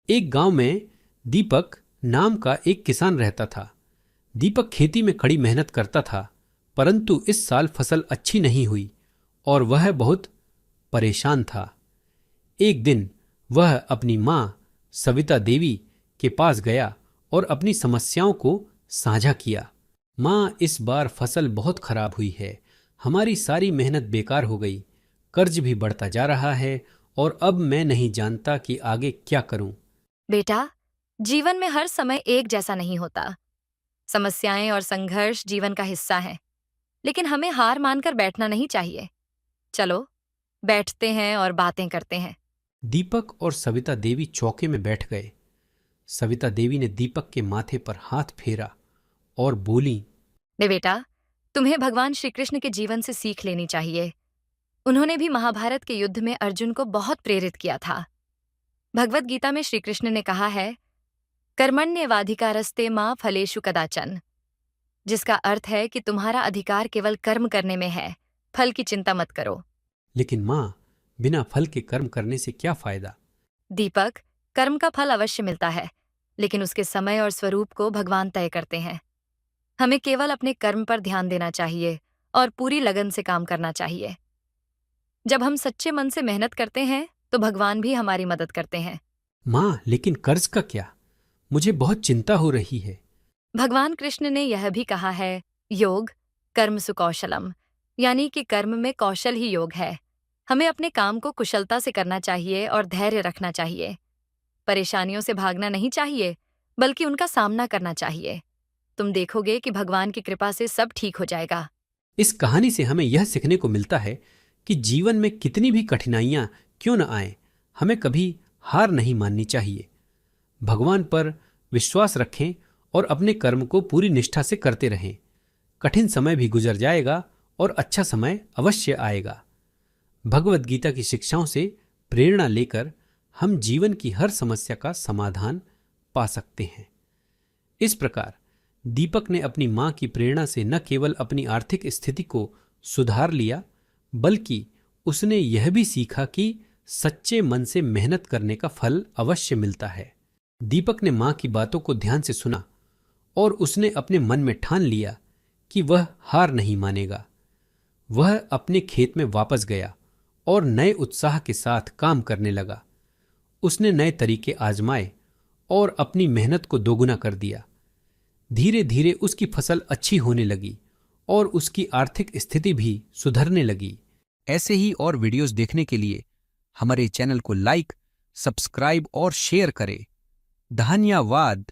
एक गांव में दीपक नाम का एक किसान रहता था। दीपक खेती में कड़ी मेहनत करता था, परंतु इस साल फसल अच्छी नहीं हुई और वह बहुत परेशान था। एक दिन वह अपनी मां सविता देवी के पास गया और अपनी समस्याओं को साझा किया। मां, इस बार फसल बहुत खराब हुई है। हमारी सारी मेहनत बेकार हो गई, कर्ज भी बढ़ता जा रहा है और अब मैं नहीं जानता कि आगे क्या करूं। बेटा, जीवन में हर समय एक जैसा नहीं होता। समस्याएं और संघर्ष जीवन का हिस्सा हैं, लेकिन हमें हार मानकर बैठना नहीं चाहिए। चलो, बैठते हैं और बातें करते हैं। दीपक और सविता देवी चौके में बैठ गए। सविता देवी ने दीपक के माथे पर हाथ फेरा और बोली, बेटा, तुम्हें भगवान श्री कृष्ण के जीवन से सीख लेनी चाहिए। उन्होंने भी महाभारत के युद्ध में अर्जुन को बहुत प्रेरित किया था। भगवत गीता में श्री कृष्ण ने कहा है, कर्मण्येवाधिकारस्ते मां फलेषु कदाचन, जिसका अर्थ है कि तुम्हारा अधिकार केवल कर्म करने में है, फल की चिंता मत करो। लेकिन मां, बिना फल के कर्म करने से क्या फायदा? दीपक, कर्म का फल अवश्य मिलता है, लेकिन उसके समय और स्वरूप को भगवान तय करते हैं। हमें केवल अपने कर्म पर ध्यान देना चाहिए और पूरी लगन से काम करना चाहिए। जब हम सच्चे मन से मेहनत करते हैं, तो भगवान भी हमारी मदद करते हैं। मां, लेकिन कर्ज का क्या? मुझे बहुत चिंता हो रही है। भगवान कृष्ण ने यह भी कहा है, योग कर्म सुकौशलम, यानी कि कर्म में कौशल ही योग है। हमें अपने काम को कुशलता से करना चाहिए और धैर्य रखना चाहिए। परेशानियों से भागना नहीं चाहिए, बल्कि उनका सामना करना चाहिए। तुम देखोगे कि भगवान की कृपा से सब ठीक हो जाएगा। इस कहानी से हमें यह सीखने को मिलता है कि जीवन में कितनी भी कठिनाइयां क्यों न आए, हमें कभी हार नहीं माननी चाहिए। भगवान पर विश्वास रखें और अपने कर्म को पूरी निष्ठा से करते रहें। कठिन समय भी गुजर जाएगा और अच्छा समय अवश्य आएगा। भगवत गीता की शिक्षाओं से प्रेरणा लेकर हम जीवन की हर समस्या का समाधान पा सकते हैं। इस प्रकार दीपक ने अपनी मां की प्रेरणा से न केवल अपनी आर्थिक स्थिति को सुधार लिया, बल्कि उसने यह भी सीखा कि सच्चे मन से मेहनत करने का फल अवश्य मिलता है। दीपक ने मां की बातों को ध्यान से सुना और उसने अपने मन में ठान लिया कि वह हार नहीं मानेगा। वह अपने खेत में वापस गया और नए उत्साह के साथ काम करने लगा। उसने नए तरीके आजमाए और अपनी मेहनत को दोगुना कर दिया। धीरे धीरे उसकी फसल अच्छी होने लगी और उसकी आर्थिक स्थिति भी सुधरने लगी। ऐसे ही और वीडियोस देखने के लिए हमारे चैनल को लाइक, सब्सक्राइब और शेयर करें। धन्यवाद।